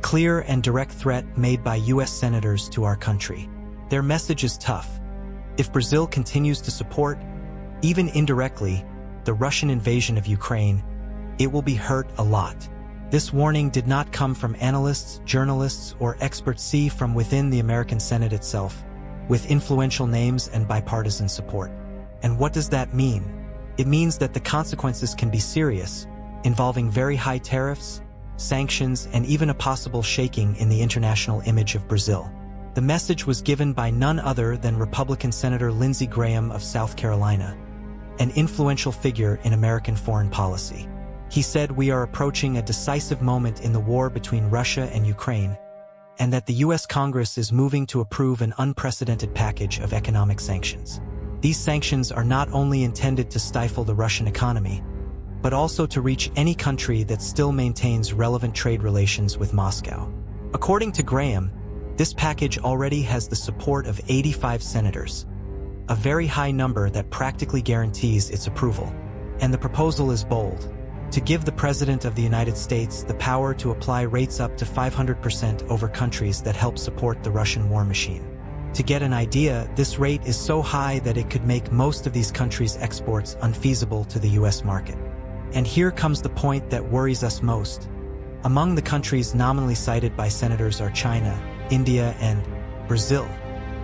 clear and direct threat made by U.S. senators to our country. Their message is tough. If Brazil continues to support, even indirectly, the Russian invasion of Ukraine, it will be hurt a lot. This warning did not come from analysts, journalists, or experts. See from within the American Senate itself, with influential names and bipartisan support. And what does that mean? It means that the consequences can be serious, involving very high tariffs, sanctions, and even a possible shaking in the international image of Brazil. The message was given by none other than Republican Senator Lindsey Graham of South Carolina, an influential figure in American foreign policy. He said, "We are approaching a decisive moment in the war between Russia and Ukraine, and that the U.S. Congress is moving to approve an unprecedented package of economic sanctions. These sanctions are not only intended to stifle the Russian economy, but also to reach any country that still maintains relevant trade relations with Moscow." According to Graham, this package already has the support of 85 senators, a very high number that practically guarantees its approval. And the proposal is bold: to give the President of the United States the power to apply rates up to 500% over countries that help support the Russian war machine. To get an idea, this rate is so high that it could make most of these countries' exports unfeasible to the U.S. market. And here comes the point that worries us most. Among the countries nominally cited by senators are China, India, and Brazil.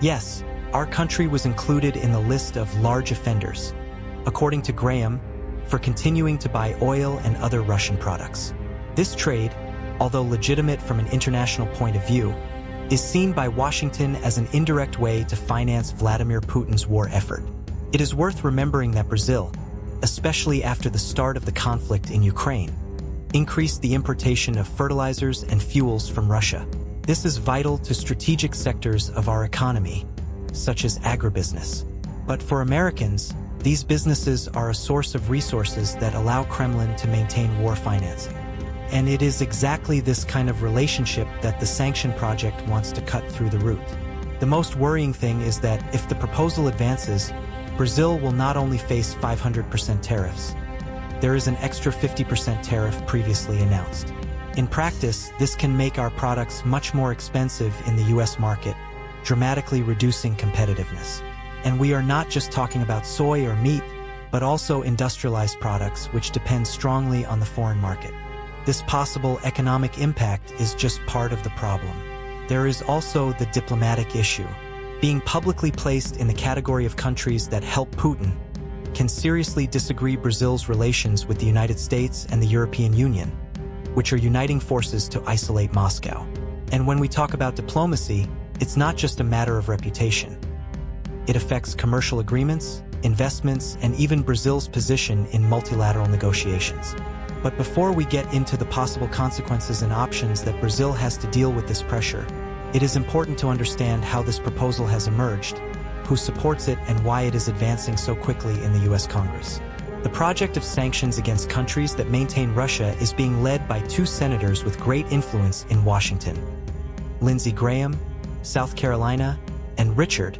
Yes, our country was included in the list of large offenders, according to Graham, for continuing to buy oil and other Russian products. This trade, although legitimate from an international point of view, is seen by Washington as an indirect way to finance Vladimir Putin's war effort. It is worth remembering that Brazil, especially after the start of the conflict in Ukraine, increased the importation of fertilizers and fuels from Russia. This is vital to strategic sectors of our economy, such as agribusiness. But for Americans, these businesses are a source of resources that allow Kremlin to maintain war financing. And it is exactly this kind of relationship that the sanction project wants to cut through the root. The most worrying thing is that if the proposal advances, Brazil will not only face 500% tariffs. There is an extra 50% tariff previously announced. In practice, this can make our products much more expensive in the U.S. market, dramatically reducing competitiveness. And we are not just talking about soy or meat, but also industrialized products which depend strongly on the foreign market. This possible economic impact is just part of the problem. There is also the diplomatic issue. Being publicly placed in the category of countries that help Putin can seriously disagree Brazil's relations with the United States and the European Union, which are uniting forces to isolate Moscow. And when we talk about diplomacy, it's not just a matter of reputation. It affects commercial agreements, investments, and even Brazil's position in multilateral negotiations. But before we get into the possible consequences and options that Brazil has to deal with this pressure, it is important to understand how this proposal has emerged, who supports it, and why it is advancing so quickly in the U.S. Congress. The project of sanctions against countries that maintain Russia is being led by two senators with great influence in Washington: Lindsey Graham, South Carolina, and Richard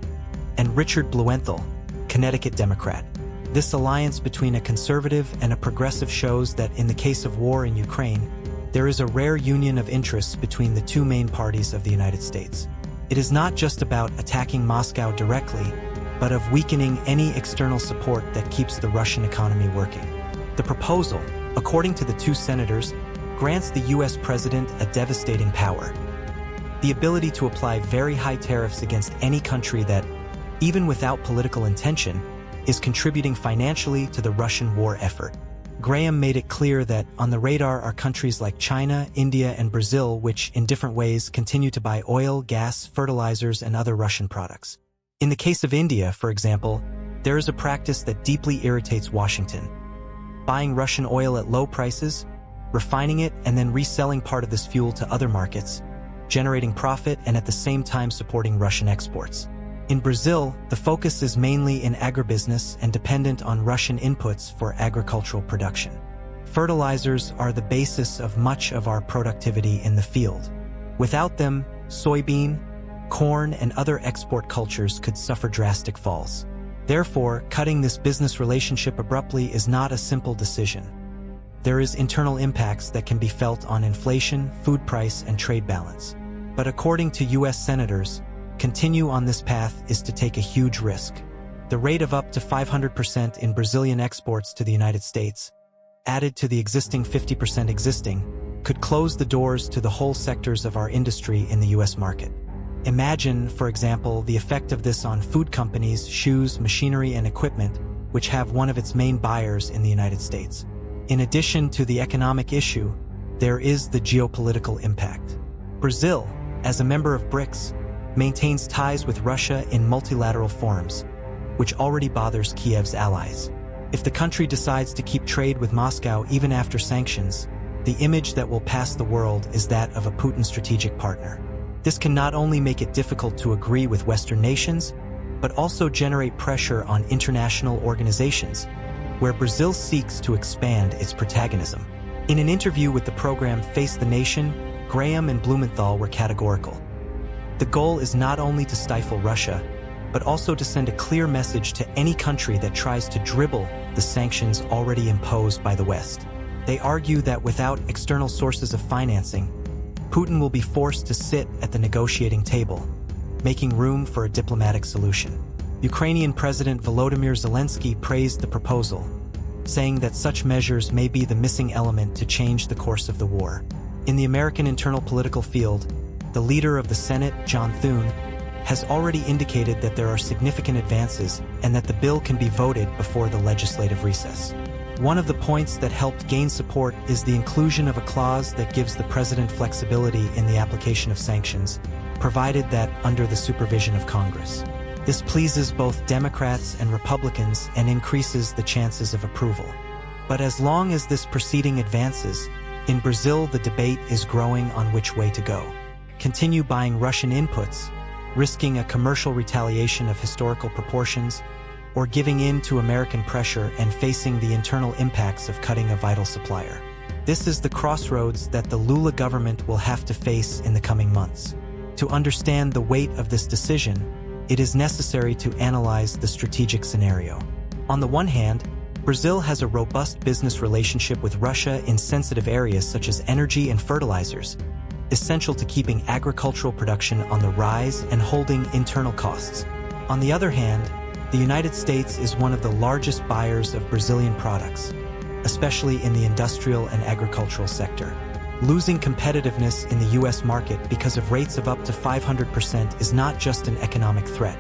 Blumenthal, Connecticut Democrat. This alliance between a conservative and a progressive shows that in the case of war in Ukraine, there is a rare union of interests between the two main parties of the United States. It is not just about attacking Moscow directly, but of weakening any external support that keeps the Russian economy working. The proposal, according to the two senators, grants the U.S. president a devastating power: the ability to apply very high tariffs against any country that, even without political intention, is contributing financially to the Russian war effort. Graham made it clear that on the radar are countries like China, India, and Brazil, which in different ways continue to buy oil, gas, fertilizers, and other Russian products. In the case of India, for example, there is a practice that deeply irritates Washington: buying Russian oil at low prices, refining it, and then reselling part of this fuel to other markets, generating profit and at the same time supporting Russian exports. In Brazil, the focus is mainly in agribusiness and dependent on Russian inputs for agricultural production. Fertilizers are the basis of much of our productivity in the field. Without them, soybean, corn, and other export cultures could suffer drastic falls. Therefore, cutting this business relationship abruptly is not a simple decision. there is internal impacts that can be felt on inflation, food price, and trade balance. But according to U.S. senators, continue on this path is to take a huge risk. The rate of up to 500% in Brazilian exports to the United States, added to the existing 50% could close the doors to the whole sectors of our industry in the U.S. market. Imagine, for example, the effect of this on food companies, shoes, machinery, and equipment, which have one of its main buyers in the United States. In addition to the economic issue, there is the geopolitical impact. Brazil, as a member of BRICS, maintains ties with Russia in multilateral forums, which already bothers Kiev's allies. If the country decides to keep trade with Moscow even after sanctions, the image that will pass the world is that of a Putin strategic partner. This can not only make it difficult to agree with Western nations, but also generate pressure on international organizations, where Brazil seeks to expand its protagonism. In an interview with the program Face the Nation, Graham and Blumenthal were categorical. The goal is not only to stifle Russia, but also to send a clear message to any country that tries to dribble the sanctions already imposed by the West. They argue that without external sources of financing, Putin will be forced to sit at the negotiating table, making room for a diplomatic solution. Ukrainian President Volodymyr Zelensky praised the proposal, saying that such measures may be the missing element to change the course of the war. In the American internal political field, the leader of the Senate, John Thune, has already indicated that there are significant advances and that the bill can be voted before the legislative recess. One of the points that helped gain support is the inclusion of a clause that gives the president flexibility in the application of sanctions, provided that under the supervision of Congress. This pleases both Democrats and Republicans and increases the chances of approval. But as long as this proceeding advances, in Brazil the debate is growing on which way to go. Continue buying Russian inputs, risking a commercial retaliation of historical proportions, or giving in to American pressure and facing the internal impacts of cutting a vital supplier. This is the crossroads that the Lula government will have to face in the coming months. To understand the weight of this decision, it is necessary to analyze the strategic scenario. On the one hand, Brazil has a robust business relationship with Russia in sensitive areas such as energy and fertilizers, essential to keeping agricultural production on the rise and holding internal costs. On the other hand, the United States is one of the largest buyers of Brazilian products, especially in the industrial and agricultural sector. Losing competitiveness in the U.S. market because of rates of up to 500% is not just an economic threat.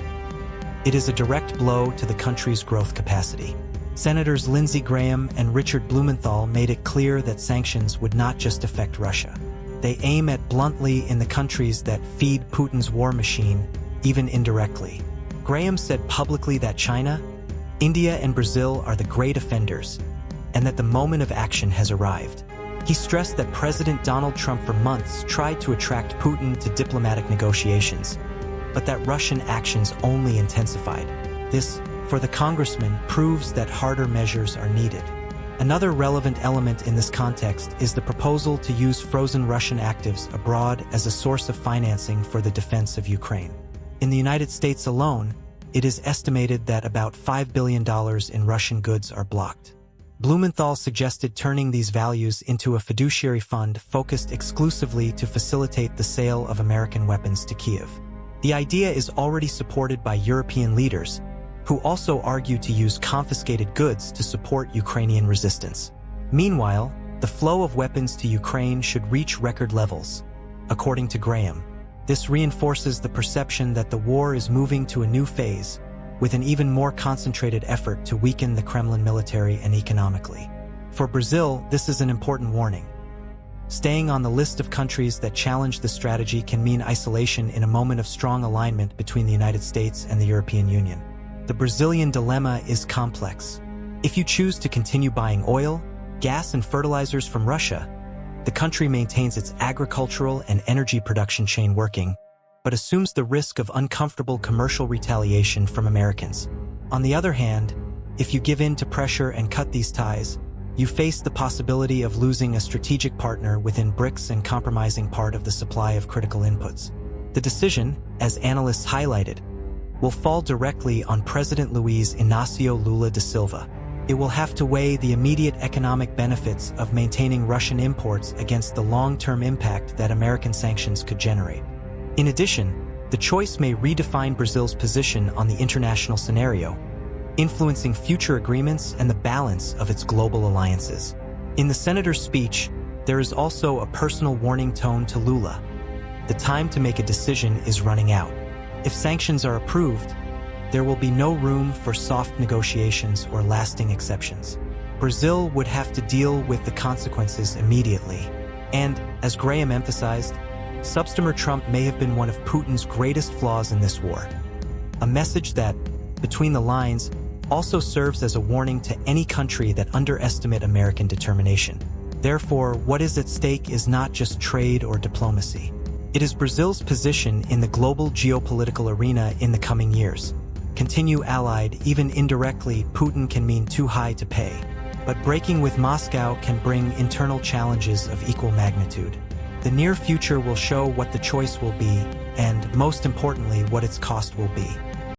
It is a direct blow to the country's growth capacity. Senators Lindsey Graham and Richard Blumenthal made it clear that sanctions would not just affect Russia. They aim at bluntly in the countries that feed Putin's war machine, even indirectly. Graham said publicly that China, India, and Brazil are the great offenders, and that the moment of action has arrived. He stressed that President Donald Trump for months tried to attract Putin to diplomatic negotiations, but that Russian actions only intensified. This, for the congressman, proves that harder measures are needed. Another relevant element in this context is the proposal to use frozen Russian actives abroad as a source of financing for the defense of Ukraine. In the United States alone, it is estimated that about $5 billion in Russian goods are blocked. Blumenthal suggested turning these values into a fiduciary fund focused exclusively to facilitate the sale of American weapons to Kiev. The idea is already supported by European leaders, who also argue to use confiscated goods to support Ukrainian resistance. Meanwhile, the flow of weapons to Ukraine should reach record levels, according to Graham. This reinforces the perception that the war is moving to a new phase, with an even more concentrated effort to weaken the Kremlin military and economically. For Brazil, this is an important warning. Staying on the list of countries that challenge the strategy can mean isolation in a moment of strong alignment between the United States and the European Union. The Brazilian dilemma is complex. If you choose to continue buying oil, gas, and fertilizers from Russia, the country maintains its agricultural and energy production chain working, but assumes the risk of uncomfortable commercial retaliation from Americans. On the other hand, if you give in to pressure and cut these ties, you face the possibility of losing a strategic partner within BRICS and compromising part of the supply of critical inputs. The decision, as analysts highlighted, will fall directly on President Luiz Inácio Lula da Silva. It will have to weigh the immediate economic benefits of maintaining Russian imports against the long-term impact that American sanctions could generate. In addition, the choice may redefine Brazil's position on the international scenario, influencing future agreements and the balance of its global alliances. In the senator's speech, there is also a personal warning tone to Lula. The time to make a decision is running out. If sanctions are approved, there will be no room for soft negotiations or lasting exceptions. Brazil would have to deal with the consequences immediately. And, as Graham emphasized, Subsummer Trump may have been one of Putin's greatest flaws in this war. A message that, between the lines, also serves as a warning to any country that underestimate American determination. Therefore, what is at stake is not just trade or diplomacy. It is Brazil's position in the global geopolitical arena in the coming years. Continue allied, even indirectly, Putin can mean too high to pay. But breaking with Moscow can bring internal challenges of equal magnitude. The near future will show what the choice will be, and, most importantly, what its cost will be.